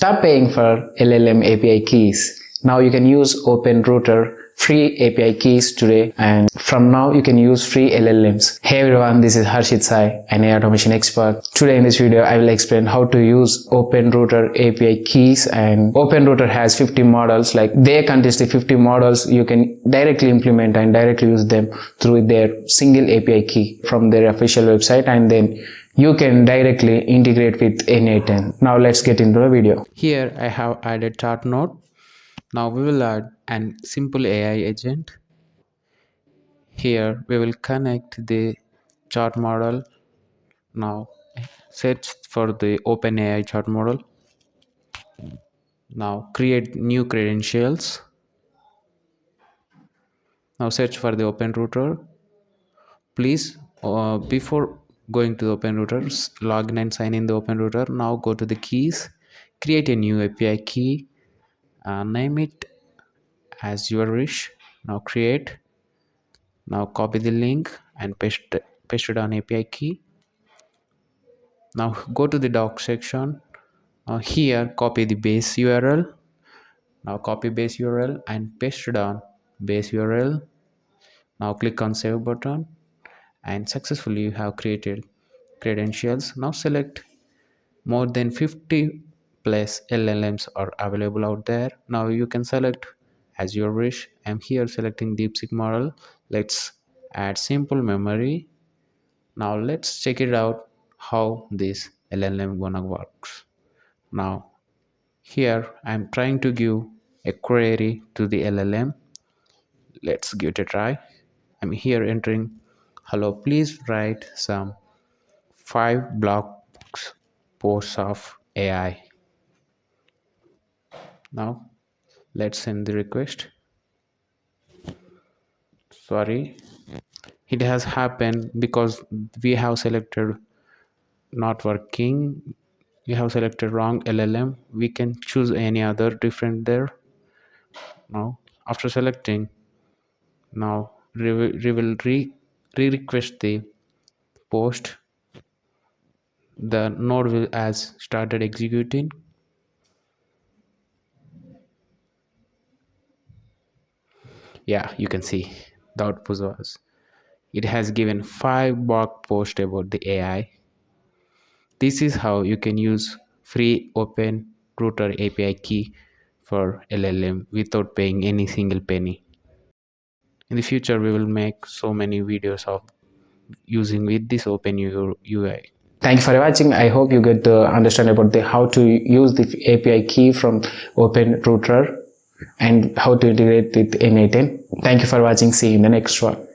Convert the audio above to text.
Stop paying for LLM API keys. Now you can use OpenRouter free API keys today, and from now you can use free LLMs. Hey everyone, this is Harshit Sai, an AI automation expert. Today in this video I will explain how to use OpenRouter API keys, and OpenRouter has 50 models. Like, they consist the 50 models you can directly implement and directly use them through their single API key from their official website, and then you can directly integrate with n8n. Now let's get into the video. Here I have added chart node. Now we will add an simple AI agent. Here we will connect the chart model. Now search for the OpenAI chart model. Now create new credentials. Now search for the OpenRouter. Please, before going to the OpenRouter, log in and sign in the OpenRouter. Now go to the keys, create a new API key, name it as your wish. Now create. Now copy the link and paste it on API key. Now go to the doc section. Here copy the base URL. Now copy base URL and paste it on base URL. Now click on save button, and successfully you have created credentials. Now select more than 50 plus LLMs are available out there. Now you can select as your wish. I'm here selecting DeepSeek model. Let's add simple memory. Now let's check it out how this LLM gonna works. Now here I'm trying to give a query to the LLM. Let's give it a try. I'm here entering, hello, please write some 5 blog posts of AI. Now let's send the request. Sorry, it has happened because we have selected not working. We have selected wrong LLM. We can choose any other different there. Now after selecting, now we will re-request the post. The node will has started executing. Yeah, you can see the output was, it has given 5 blog posts about the AI. This is how you can use free OpenRouter API key for LLM without paying any single penny. In the future we will make so many videos of using with this OpenUI. Thank you for watching. I hope you get to understand about how to use the API key from OpenRouter and how to integrate with n8n. Thank you for watching. See you in the next one.